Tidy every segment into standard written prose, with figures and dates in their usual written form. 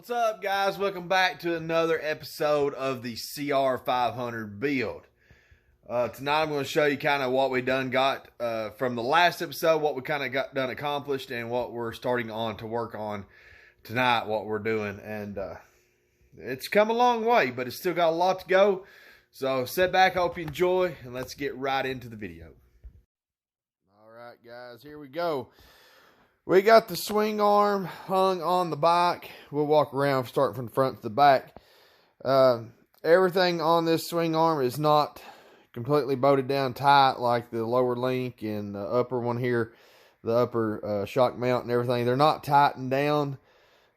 What's up, guys? Welcome back to another episode of the CR500 build. Tonight I'm going to show you kind of what we got from the last episode, what we kind of got done accomplished, and what we're starting on to work on tonight, what we're doing. And it's come a long way, but it's still got a lot to go. So sit back, hope you enjoy, and let's get right into the video. All right, guys, here we go. We got the swing arm hung on the bike. We'll walk around starting from the front to the back. Everything on this swing arm is not completely bolted down tight like the lower link and the upper one here, the upper shock mount and everything. They're not tightened down.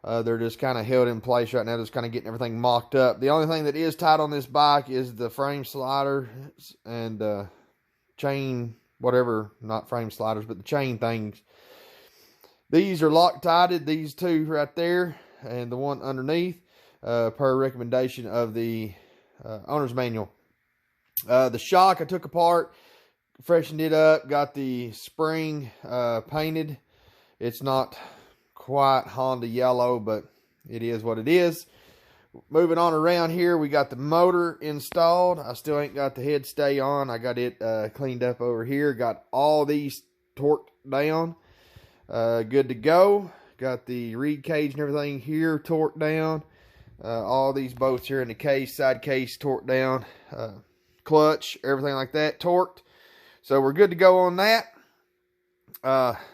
They're just kind of held in place right now, just kind of getting everything mocked up. The only thing that is tight on this bike is the frame slider and chain, whatever, not frame sliders, but the chain things. These are Loctited, these two right there, and the one underneath, per recommendation of the owner's manual. The shock I took apart, freshened it up, got the spring painted. It's not quite Honda yellow, but it is what it is. Moving on around here, we got the motor installed. I still ain't got the head stay on. I got it cleaned up over here. Got all these torqued down. Good to go. Got the reed cage and everything here torqued down. All these bolts here in the case, side case torqued down. Clutch, everything like that torqued. So we're good to go on that.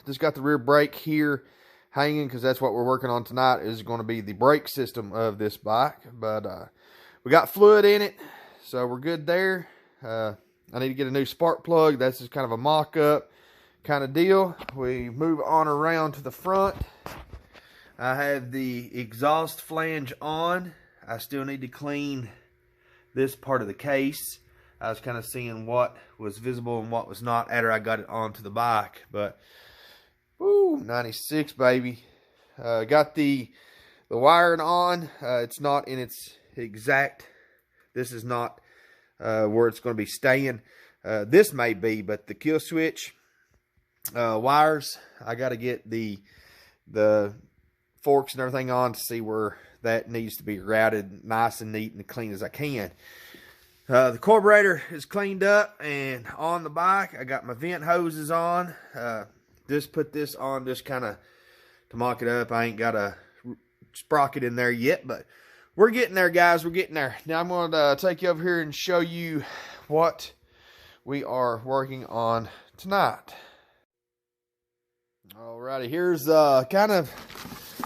Just got the rear brake here hanging because that's what we're working on tonight, is going to be the brake system of this bike. But we got fluid in it, so we're good there. I need to get a new spark plug. That's just kind of a mock-up kind of deal. We move on around to the front. I have the exhaust flange on. I still need to clean this part of the case. I was kind of seeing what was visible and what was not after I got it onto the bike. But woo, 96 baby. Got the wiring on. It's not in its exact, this is not where it's going to be staying. This may be, but the kill switch wires, I got to get the forks and everything on to see where that needs to be routed nice and neat and clean as I can. The carburetor is cleaned up and on the bike. I got my vent hoses on. Just put this on just kind of to mock it up. I ain't got a sprocket in there yet, but we're getting there, guys. We're getting there. Now I'm going to take you over here and show you what we are working on tonight. Alrighty, here's kind of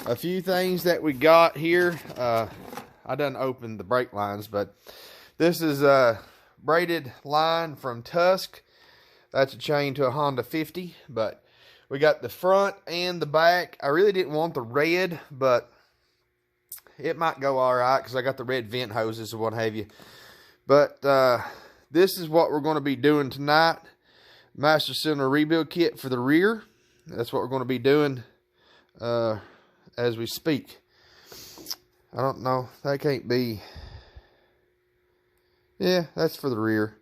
a few things that we got here. I done opened the brake lines, but this is a braided line from Tusk. That's a chain to a Honda 50, but we got the front and the back. I really didn't want the red, but it might go alright because I got the red vent hoses and what have you. But this is what we're going to be doing tonight. Master Cylinder rebuild kit for the rear. That's what we're going to be doing as we speak. I don't know. That can't be. Yeah, that's for the rear.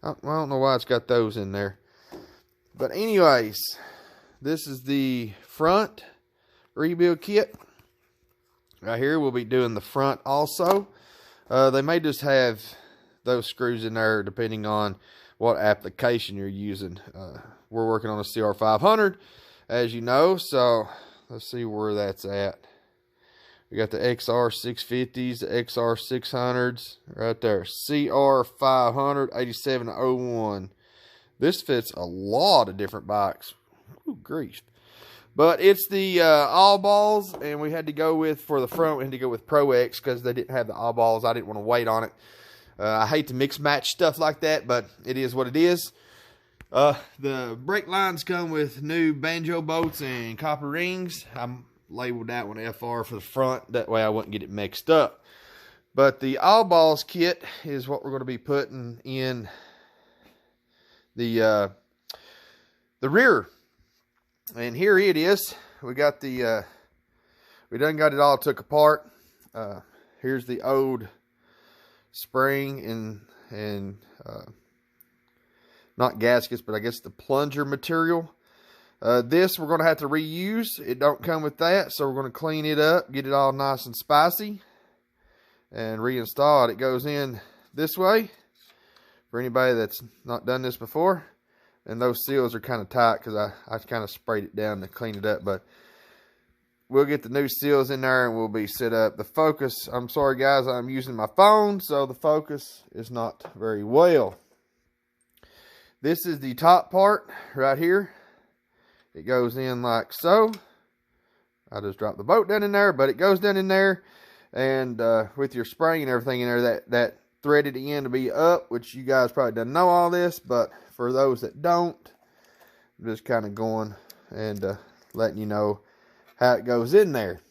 I don't know why it's got those in there. But anyways, this is the front rebuild kit. Right here, we'll be doing the front also. They may just have those screws in there depending on what application you're using. We're working on a CR500. As you know, so let's see where that's at. We got the XR650s, the XR600s right there. CR500 8701. This fits a lot of different bikes. Ooh, grief. But it's the all balls, and we had to go with, for the front, we had to go with Pro X because they didn't have the all balls. I didn't want to wait on it. I hate to mix match stuff like that, but it is what it is. The brake lines come with new banjo bolts and copper rings. I labeled that one FR for the front. That way I wouldn't get it mixed up. But the all balls kit is what we're going to be putting in the rear. And here it is. We got the, we done got it all took apart. Here's the old spring and not gaskets, but I guess the plunger material. This we're going to have to reuse. It don't come with that, so we're going to clean it up, get it all nice and spicy, and reinstall it. It goes in this way for anybody that's not done this before. And those seals are kind of tight because I kind of sprayed it down to clean it up. But we'll get the new seals in there and we'll be set up. The focus, I'm sorry guys, I'm using my phone, so the focus is not very well. This is the top part right here. It goes in like so. I just dropped the bolt down in there, but it goes down in there. And with your spring and everything in there, that threaded end to be up, which you guys probably don't know all this, but for those that don't, I'm just kind of going and letting you know how it goes in there.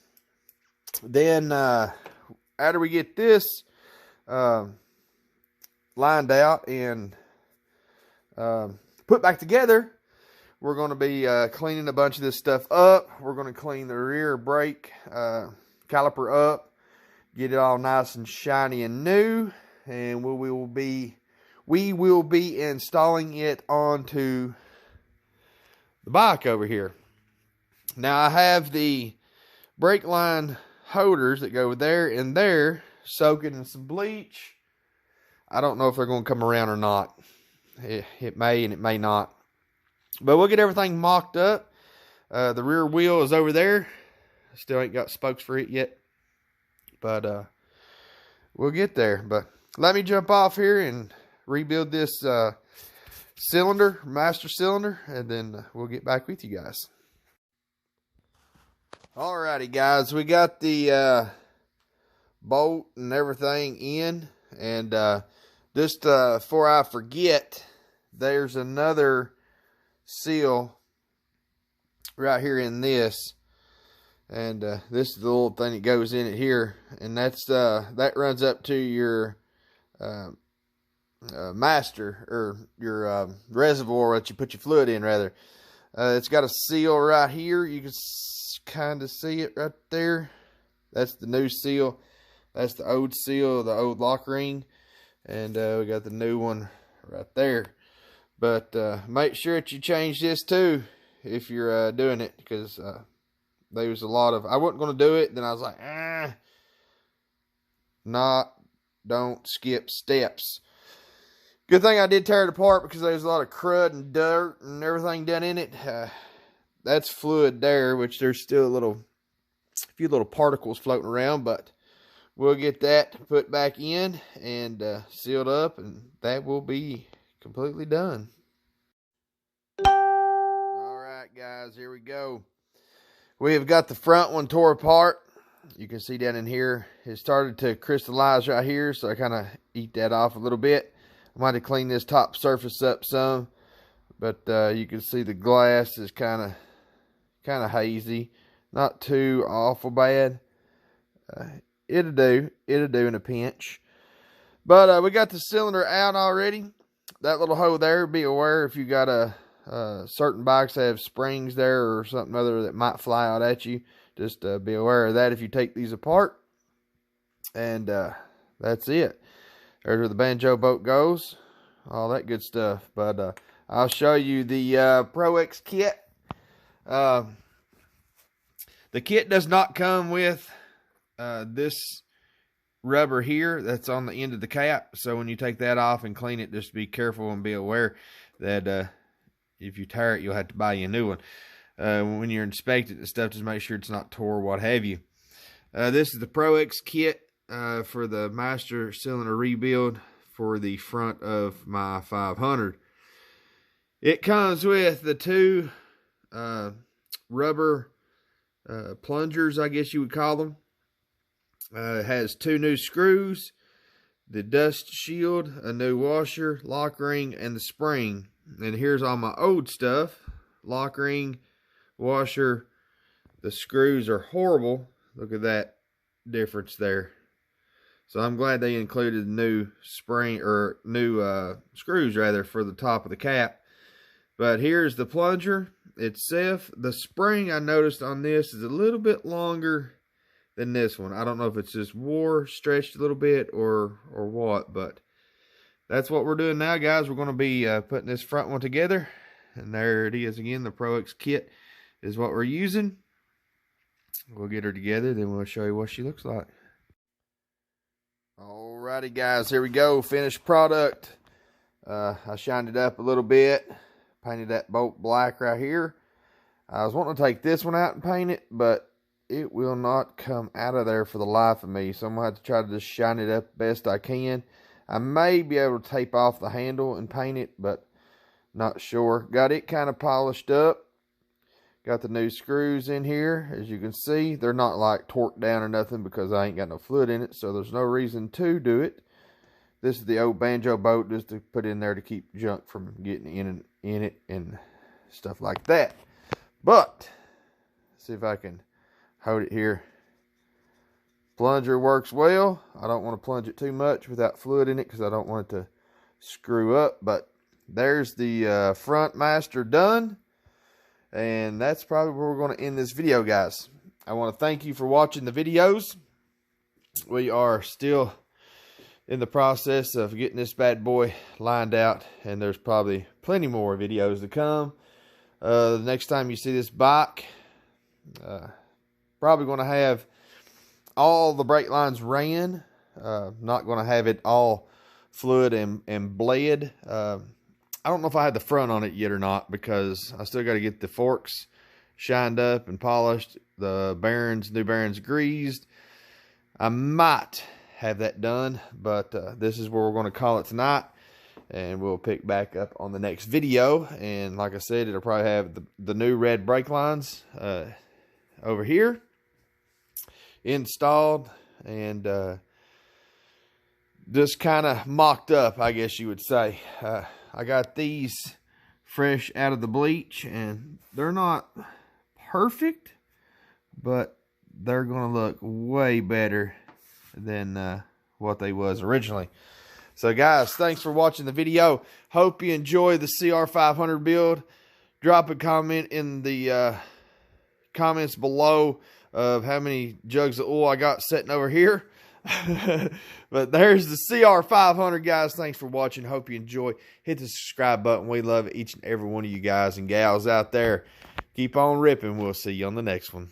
Then after we get this lined out and put back together, we're going to be cleaning a bunch of this stuff up. We're going to clean the rear brake caliper up, get it all nice and shiny and new, and we will be installing it onto the bike over here. Now I have the brake line holders that go there and there soaking in some bleach. I don't know if they're going to come around or not. It may and it may not. But we'll get everything mocked up. The rear wheel is over there. Still ain't got spokes for it yet. But we'll get there. But let me jump off here and rebuild this cylinder, master cylinder, and then we'll get back with you guys. Alrighty guys, we got the bolt and everything in, and just before I forget, there's another seal right here in this, and this is the little thing that goes in it here, and that's that runs up to your master, or your reservoir that you put your fluid in, rather. It's got a seal right here. You can kind of see it right there. That's the new seal. That's the old seal, the old lock ring, and we got the new one right there. But make sure that you change this too if you're doing it, because there was a lot of, I wasn't going to do it, then I was like, don't skip steps. Good thing I did tear it apart, because there's a lot of crud and dirt and everything done in it. That's fluid there, which there's still a few little particles floating around, but we'll get that put back in and sealed up, and that will be completely done. Alright guys, here we go. We have got the front one tore apart. You can see down in here, it started to crystallize right here, so I kind of eat that off a little bit. I might have cleaned this top surface up some, but you can see the glass is kind of hazy. Not too awful bad. It'll do in a pinch. But we got the cylinder out already. That little hole there, be aware if you got certain bikes that have springs there or something other that might fly out at you. Just be aware of that if you take these apart. And that's it. There's where the banjo boat goes. All that good stuff. But I'll show you the Pro X kit. The kit does not come with this rubber here that's on the end of the cap. So when you take that off and clean it, just be careful and be aware that if you tear it, you'll have to buy you a new one. When you're inspecting the stuff, just make sure it's not tore, what have you. This is the Pro X kit for the master cylinder rebuild for the front of my 500. It comes with the two rubber plungers, I guess you would call them. It has two new screws, the dust shield, a new washer, lock ring, and the spring. And here's all my old stuff. Lock ring, washer. The screws are horrible. Look at that difference there. So I'm glad they included new spring, or new screws rather, for the top of the cap. But here's the plunger itself. The spring I noticed on this is a little bit longer than this one. I don't know if it's just stretched a little bit or what, but that's what we're doing now, guys. We're going to be putting this front one together, And there it is again. The Pro X kit is what we're using. We'll get her together, then we'll show you what she looks like. Alrighty guys, here we go. Finished product. I shined it up a little bit. Painted that bolt black right here. I was wanting to take this one out and paint it, but it will not come out of there for the life of me. So I'm going to have to try to just shine it up best I can. I may be able to tape off the handle and paint it, but not sure. Got it kind of polished up. Got the new screws in here. As you can see, they're not like torqued down or nothing because I ain't got no fluid in it, so there's no reason to do it. This is the old banjo bolt just to put in there to keep junk from getting in it and stuff like that. But, see if I can hold it here. Plunger works well. I don't want to plunge it too much without fluid in it because I don't want it to screw up. But there's the front master done. And that's probably where we're going to end this video, guys. I want to thank you for watching the videos. We are still in the process of getting this bad boy lined out, and there's probably plenty more videos to come. The next time you see this bike, probably going to have all the brake lines ran. Not going to have it all fluid and bled. I don't know if I had the front on it yet or not, because I still got to get the forks shined up and polished, the bearings, new bearings greased. I might have that done, but this is where we're going to call it tonight, and we'll pick back up on the next video. And like I said, it'll probably have the new red brake lines over here installed, and just kind of mocked up, I guess you would say. I got these fresh out of the bleach, and they're not perfect, but they're going to look way better than what they was originally. So guys, thanks for watching the video. Hope you enjoy the CR500 build. Drop a comment in the comments below of how many jugs of oil I got sitting over here. But there's the CR500, guys. Thanks for watching. Hope you enjoy. Hit the subscribe button. We love each and every one of you guys and gals out there. Keep on ripping. We'll see you on the next one.